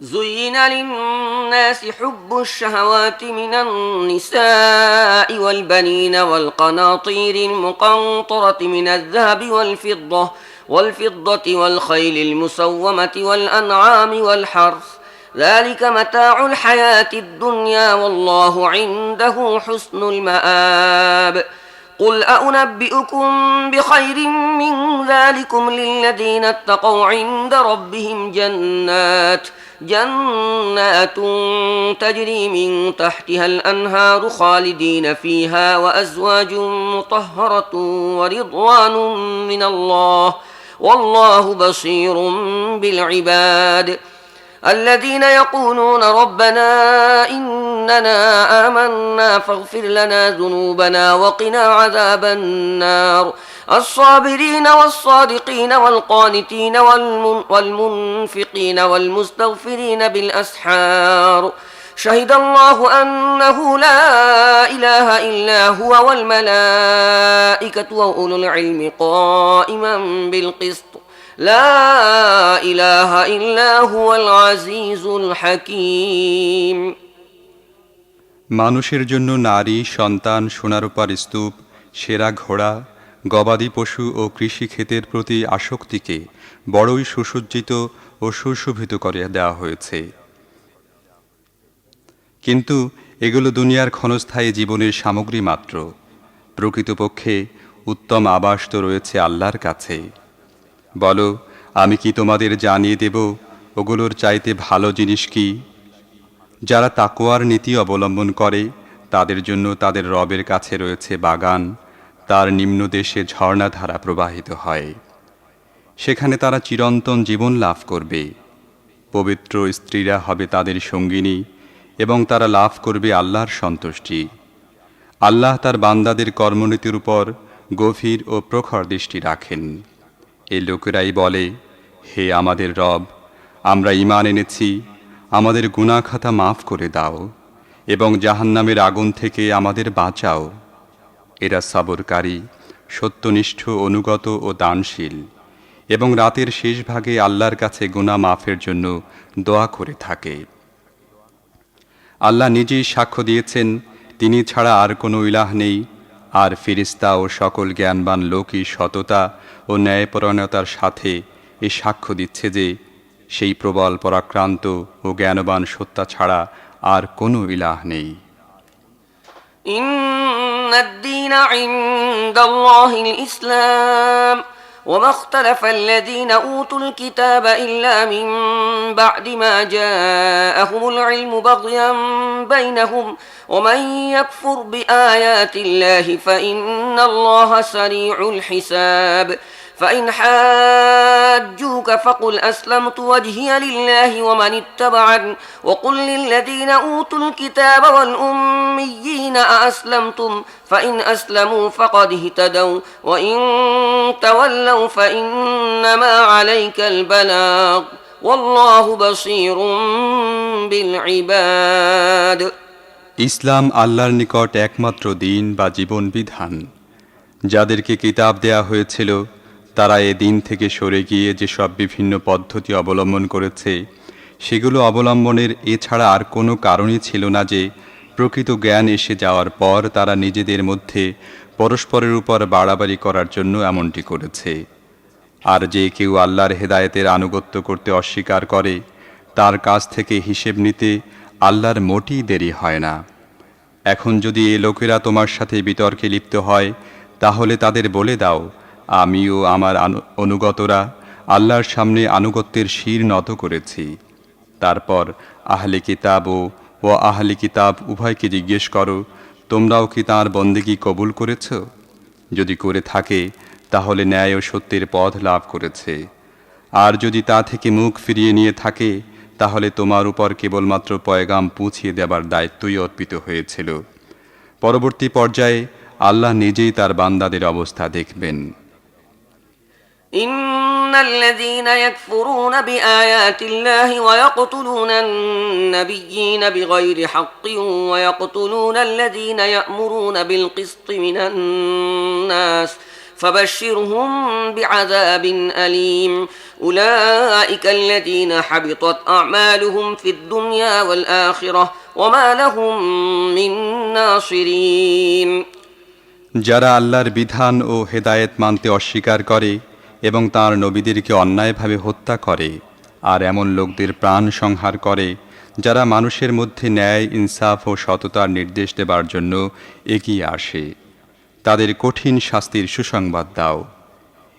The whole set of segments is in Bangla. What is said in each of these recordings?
زين للناس حب الشهوات من النساء والبنين والقناطير المقنطرة من الذهب والفضة والخيل المسومة والأنعام والحرث ذلك متاع الحياة الدنيا والله عنده حسن المآب قل أنبئكم بخير من ذلكم للذين اتقوا عند ربهم جنات تجري من تحتها الأنهار خالدين فيها وأزواج مطهرة ورضوان من الله والله بصير بالعباد الذين يقولون ربنا إننا آمنا فاغفر لنا ذنوبنا وقنا عذاب النار الصابرين والصادقين والقانتين والمنفقين والمستغفرين بالأسحار شهد الله أنه لا إله إلا هو والملائكة وأولو العلم قائما بالقسط لا إله إلا هو العزيز الحكيم মানুষের জন্য নারী, সন্তান, সোনারূপার স্তূপ, সেরা ঘোড়া, গবাদি পশু ও কৃষিক্ষেতের প্রতি আসক্তিকে বড়ই সুসজ্জিত ও সুশোভিত করে দেওয়া হয়েছে। কিন্তু এগুলো দুনিয়ার ক্ষণস্থায়ী জীবনের সামগ্রী মাত্র। প্রকৃতপক্ষে উত্তম আবাস তো রয়েছে আল্লাহর কাছে। বলো, আমি কি তোমাদের জানিয়ে দেব ওগুলোর চাইতে ভালো জিনিস কি? যারা তাকওয়ার নীতি অবলম্বন করে তাদের জন্য তাদের রবের কাছে রয়েছে বাগান, তার নিম্নদেশে ঝর্ণাধারা প্রবাহিত হয়। সেখানে তারা চিরন্তন জীবন লাভ করবে। পবিত্র স্ত্রীরা হবে তাদের সঙ্গিনী এবং তারা লাভ করবে আল্লাহর সন্তুষ্টি। আল্লাহ তার বান্দাদের কর্মনীতির উপর গভীর ও প্রখর দৃষ্টি রাখেন। এই লোকেরাই বলে, হে আমাদের রব, আমরা ঈমান এনেছি, আমাদের গুনাহ খাতা মাফ করে দাও এবং জাহান্নামের আগুন থেকে আমাদের বাঁচাও। এরা সবরকারী, সত্যনিষ্ঠ, অনুগত ও দানশীল এবং রাতের শেষ ভাগে আল্লাহর কাছে গুনাহ মাফের জন্য দোয়া করে থাকে। আল্লাহ নিজেই সাক্ষ্য দিয়েছেন তিনি ছাড়া আর কোনো ইলাহ নেই, আর ফেরেশতা ও সকল জ্ঞানবান লোকই সততা ও ন্যায়পরায়ণতার সাথে এ সাক্ষ্য দিচ্ছে যে সেই প্রবল পরাক্রান্ত ও জ্ঞানবান সত্তা ছাড়া আর কোনো ইলাহ নেই। ইন্নাদ-দীনা ইনদাল্লাহিল ইসলাম وما اختلف الذين أوتوا الكتاب إلا من بعد ما جاءهم العلم بغيا بينهم ومن يكفر بآيات الله فإن الله سريع الحساب فإن حاجوك فقل أسلمت وجهي لله ومن اتبعني وقل للذين أوتوا الكتاب والأميين أأسلمتم فإن أسلموا فقد اهتدوا وإن تولوا فإنما عليك البلاغ والله بصير بالعباد ইসলাম আল্লাহর নিকট একমাত্র দিন বা জীবন বিধান। যাদেরকে কিতাব দেয়া হয়েছিল তারা এ দিন থেকে সরে গিয়ে যেসব বিভিন্ন পদ্ধতি অবলম্বন করেছে সেগুলো অবলম্বনের এছাড়া আর কোনো কারণই ছিল না যে প্রকৃত জ্ঞান এসে যাওয়ার পর তারা নিজেদের মধ্যে পরস্পরের উপর বাড়াবাড়ি করার জন্য এমনটি করেছে। আর যে কেউ আল্লাহর হেদায়েতের আনুগত্য করতে অস্বীকার করে তার কাছ থেকে হিসেব নিতে আল্লাহর মোটেই দেরি হয় না। এখন যদি এ লোকেরা তোমার সাথে বিতর্কে লিপ্ত হয় তাহলে তাদের বলে দাও, আমি ও আমার অনুগতরা আল্লাহর সামনে আনুগত্যের শির নত করেছি। তারপর আহলে কিতাব ও আহলে কিতাব উভয়কে জিজ্ঞেস করো, তোমরাও কি তাঁর বন্দেগী কবুল করেছ? যদি করে থাকে তাহলে ন্যায় ও সত্যের পথ লাভ করেছে, আর যদি তা থেকে মুখ ফিরিয়ে নিয়ে থাকে তাহলে তোমার উপর কেবলমাত্র পয়গাম পৌঁছিয়ে দেবার দায়িত্বই অর্পিত হয়েছিল। পরবর্তী পর্যায়ে আল্লাহ নিজেই তার বান্দাদের অবস্থা দেখবেন। ইন্নাল্লাযীনা ইয়াকফুরুনা বিআয়াতিল্লাহি ওয়া ইয়াকতুলুনান নাবিয়্যিনা বিগাইরি হাক্কিন ওয়া ইয়াকতুলুনাল্লাযীনা ইয়া'মুরুনা বিল কিসতি মিনান নাস فبشرهم بعذاب أليم أولئك الذين حبطت أعمالهم في الدنيا والآخرة وما لهم من ناصرين যারা আল্লাহর বিধান ও হেদায়েত মানতে অস্বীকার করে এবং তাঁর নবীদেরকে অন্যায়ভাবে হত্যা করে আর এমন লোকদের প্রাণ সংহার করে যারা মানুষের মধ্যে ন্যায় ইনসাফ ও সততার নির্দেশ দেবার জন্য এগিয়ে আসে, তাদের কঠিন শাস্তির সুসংবাদ দাও।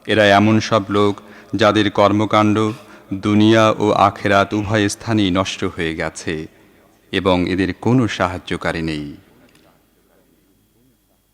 এরা এমন সব লোক যাদের কর্মকাণ্ড দুনিয়া ও আখেরাত উভয় স্থানেই নষ্ট হয়ে গেছে এবং এদের কোনো সাহায্যকারী নেই।